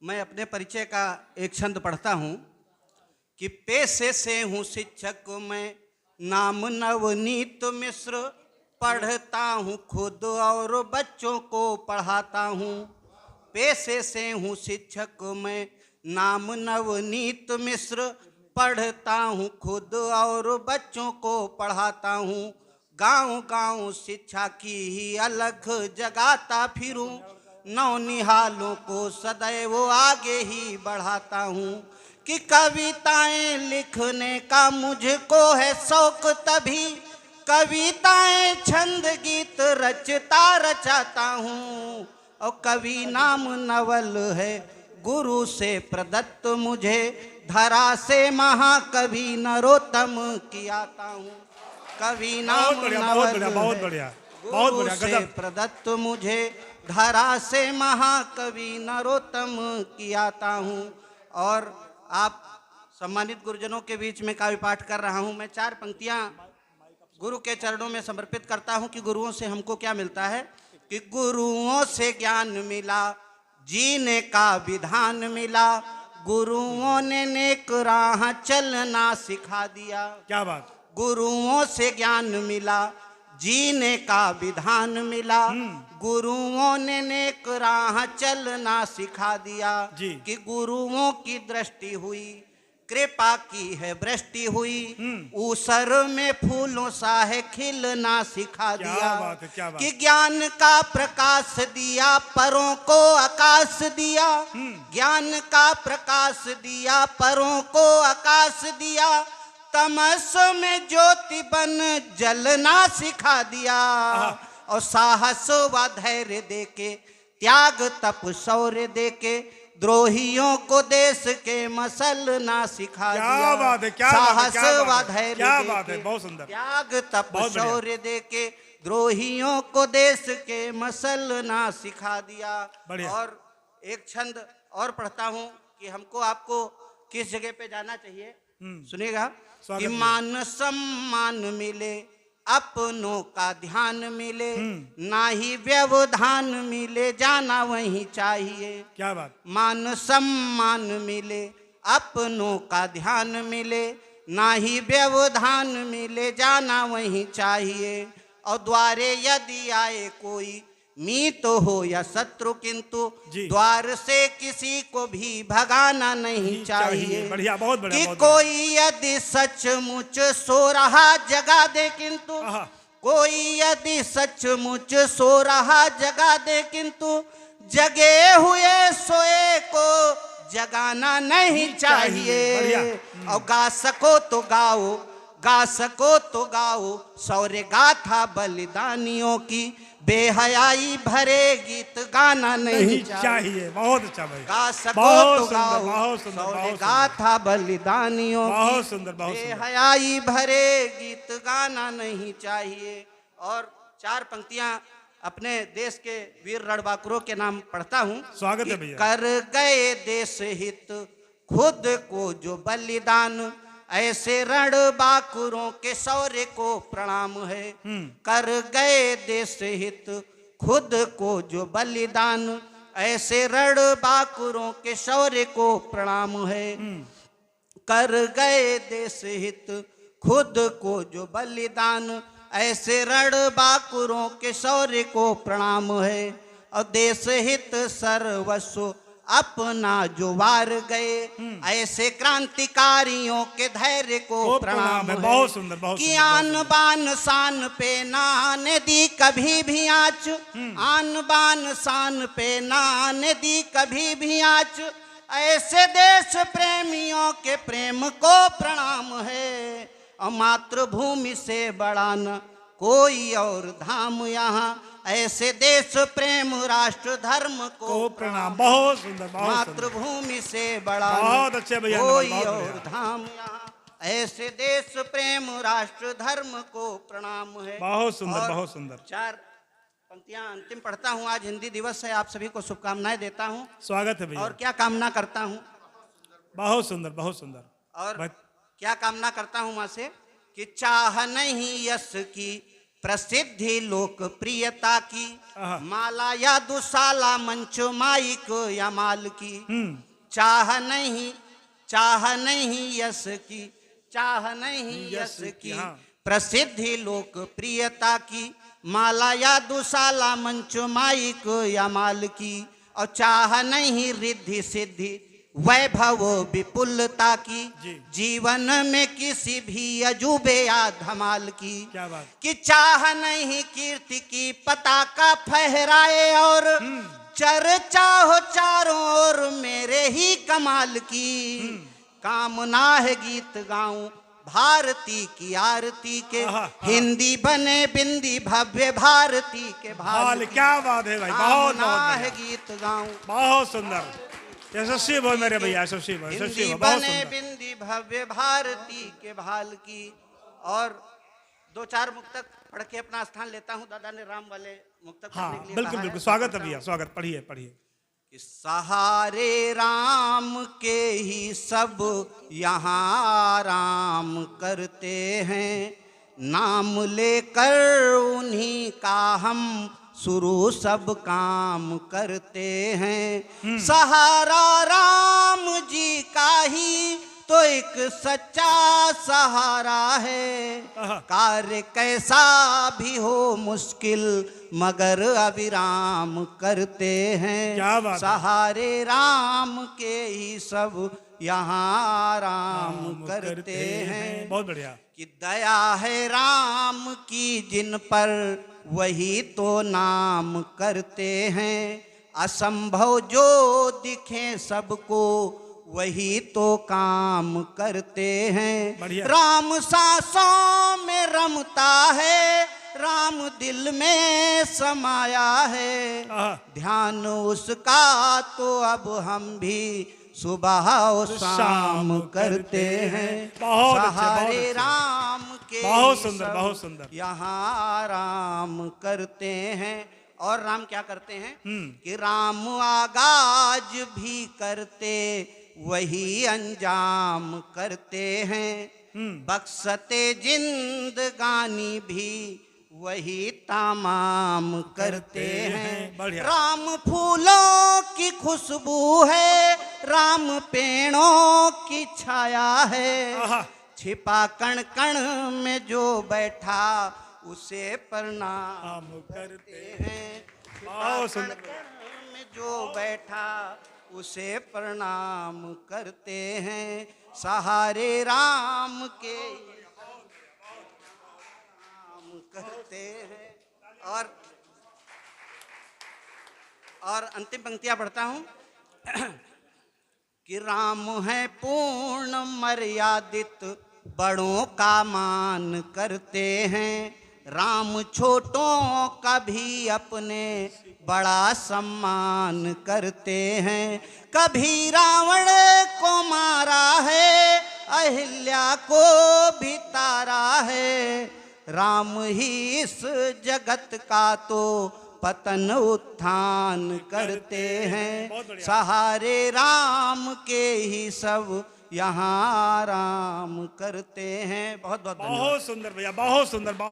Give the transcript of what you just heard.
मैं अपने परिचय का एक छंद पढ़ता हूँ कि पेशे से हूँ शिक्षक मैं, नाम नवनीत मिश्र, पढ़ता हूँ खुद और बच्चों को पढ़ाता हूँ। पेशे से हूँ शिक्षक मैं, नाम नवनीत मिश्र, पढ़ता हूँ खुद और बच्चों को पढ़ाता हूँ। गांव गांव शिक्षा की ही अलग जगाता फिरूं, नौनिहालों को सदैव आगे ही बढ़ाता हूँ। कि कविताएं लिखने का मुझको है शौक, तभी कविताएं छंद गीत रचाता हूँ। और कवि नाम नवल है गुरु से प्रदत्त, मुझे धरा से महाकवि नरोत्तम कियाता हूँ। कवि नाम नवल है गुरु से प्रदत्त, मुझे धरा से महाकवि नरोत्तम कियाता हूँ। और आप सम्मानित गुरुजनों के बीच में काव्य पाठ कर रहा हूँ। मैं 4 पंक्तियाँ गुरु के चरणों में समर्पित करता हूँ कि गुरुओं से हमको क्या मिलता है। कि गुरुओं से ज्ञान मिला, जीने का विधान मिला, गुरुओं ने नेक राह चलना सिखा दिया। क्या बात। गुरुओं से ज्ञान मिला, जीने का विधान मिला, गुरुओं ने नेक राह चलना सिखा दिया। कि गुरुओं की दृष्टि हुई, कृपा की है वृष्टि हुई, ऊसर में फूलों सा है खिलना सिखा दिया। क्या बात। कि ज्ञान का प्रकाश दिया, परों को आकाश दिया, ज्ञान का प्रकाश दिया, परों को आकाश दिया, तमस में ज्योति बन जलना सिखा दिया। और साहस व धैर्य देके, त्याग तप शौर्य देके, द्रोहियों को देश के मसलना सिखा दिया। क्या बात है, क्या साहस व धैर्य देके, बहुत सुंदर, त्याग तप शौर्य देके, द्रोहियों को देश के मसलना सिखा दिया। और एक छंद और पढ़ता हूँ कि हमको आपको किस जगह पे जाना चाहिए, सुनिएगा। कि मान सम्मान मिले, अपनों का ध्यान मिले, ना ही व्यवधान मिले, जाना वहीं चाहिए। क्या बात। मान सम्मान मिले, अपनों का ध्यान मिले, ना ही व्यवधान मिले, जाना वहीं चाहिए। और द्वारे यदि आए कोई मीत हो या शत्रु, किंतु द्वार से किसी को भी भगाना नहीं चाहिए। बढ़िया, बहुत बढ़िया। कि कोई यदि सचमुच सो रहा जगा दे, किंतु कोई यदि सचमुच सो रहा जगा दे, किंतु जगे हुए सोए को जगाना नहीं चाहिए। और गा सको तो गाओ, गा सको तो गाओ, शौर्य गाथा बलिदानियों की, बेहयाई भरे गीत गाना नहीं चाहिए। बहुत अच्छा भाई। गा सको तो गाओ, शौर्य गाथा बलिदानियों की, बेहयाई भरे गीत गाना नहीं चाहिए। और 4 पंक्तियां अपने देश के वीर रणबांकुरों के नाम पढ़ता हूँ। स्वागत है भैया। कर गए देश हित खुद को जो बलिदान, ऐसे रणबांकुरों के शौर्य को प्रणाम है। कर गए देश हित खुद को जो बलिदान, ऐसे रणबांकुरों के शौर्य को प्रणाम है। कर गए देश हित खुद को जो बलिदान, ऐसे रणबांकुरों के शौर्य को प्रणाम है। और देश हित सर्वस्व अपना जो वार गए, ऐसे क्रांतिकारियों के धैर्य को प्रणाम है। बहुत सुंदर, बहुत कि आन बान शान पे ना आने दी कभी भी आँच, आन बान शान पे ना आने दी कभी भी आँच, ऐसे देश प्रेमियों के प्रेम को प्रणाम है। और मातृभूमि से बड़ा न कोई और धाम यहाँ, ऐसे देश प्रेम राष्ट्र धर्म को प्रणाम। बहुत सुंदर, मातृभूमि से बड़ा बहुत अच्छे भैया, कोई और धाम यहाँ, ऐसे देश प्रेम राष्ट्र धर्म को प्रणाम है। बहुत सुंदर, बहुत सुंदर। 4 पंक्तियां अंतिम पढ़ता हूँ। आज हिंदी दिवस है, आप सभी को शुभकामनाएं देता हूँ। स्वागत है भैया। और क्या कामना करता हूँ, बहुत सुंदर, बहुत सुंदर। और क्या कामना करता हूँ माँ से कि चाह नहीं यश की प्रसिद्धि लोकप्रियता की, आहा। माला या दुसाला मंचो माइक या माल की, चाह नहीं यश की, चाह नहीं यश की, हाँ। प्रसिद्धि लोकप्रियता की, माला या दुसाला मंचो माइक या माल की, और चाह नहीं रिद्धि सिद्धि वैभव विपुलता की, जी। जीवन में किसी भी अजूबे या धमाल की, क्या बात। कि चाह नहीं कीर्ति की पताका फहराए और चर्चा हो चारों ओर मेरे ही कमाल की, कामना है गीत गाऊं भारती की आरती के, आहा, हिंदी बने बिंदी भव्य भारती के भाल की, क्या बात है भाई, बहुत कामना बहुत है बढ़िया। गीत गाऊं, बहुत सुंदर, यशस्वी बोल मेरे भैया, यशस्वी बोल, यशस्वी हिंदी बोल, बहुत बने सुंदर। बिंदी भव्य भारती के भाल की। और दो चार मुक्तक पढ़ के अपना स्थान लेता हूँ। दादा ने राम वाले मुक्तक हाँ पढ़ने के लिए बिल्कुल कहा है, बिल्कुल, तो स्वागत है पढ़ता भैया, हूँ। स्वागत, पढ़िए पढ़िए। कि सहारे राम के ही सब यहाँ राम करते हैं, नाम लेकर उन्हीं का हम शुरू सब काम करते हैं, सहारा राम जी का ही तो एक सच्चा सहारा है, आहा। कार्य कैसा भी हो मुश्किल मगर अविराम करते हैं, क्या बात है। सहारे राम के ही सब यहाँ राम करते हैं। बहुत बढ़िया। कि दया है राम की जिन पर वही तो नाम करते हैं, असंभव जो दिखे सबको वही तो काम करते हैं, बढ़िया। राम सांसों में रमता है, राम दिल में समाया है, आहा। ध्यान उसका तो अब हम भी सुबह और शाम करते हैं, बहुत अच्छे, बहुत सहारे अच्छे। राम के बहुत ही सुंदर, सब बहुत सुंदर। यहाँ राम करते हैं। और राम क्या करते हैं कि राम आगाज भी करते वही अंजाम करते हैं, बख्शते जिंदगानी भी वही तमाम करते हैं, बढ़िया। राम फूलों की खुशबू है, राम पेड़ों की छाया है, आहा। छिपा कण कण में जो बैठा उसे प्रणाम हम करते हैं, छिपा बहुत कण सुंदर। कण में जो बैठा उसे प्रणाम करते हैं, सहारे राम के राम करते हैं। और अंतिम पंक्तियां पढ़ता हूं कि राम है पूर्ण मर्यादित बड़ों का मान करते हैं, राम छोटों का भी अपने बड़ा सम्मान करते हैं, कभी रावण को मारा है, अहिल्या को भी तारा है, राम ही इस जगत का तो पतन उत्थान करते हैं, सहारे राम के ही सब यहाँ राम करते हैं। बहुत बहुत धन्यवाद। बहुत सुंदर भैया, बहुत सुंदर।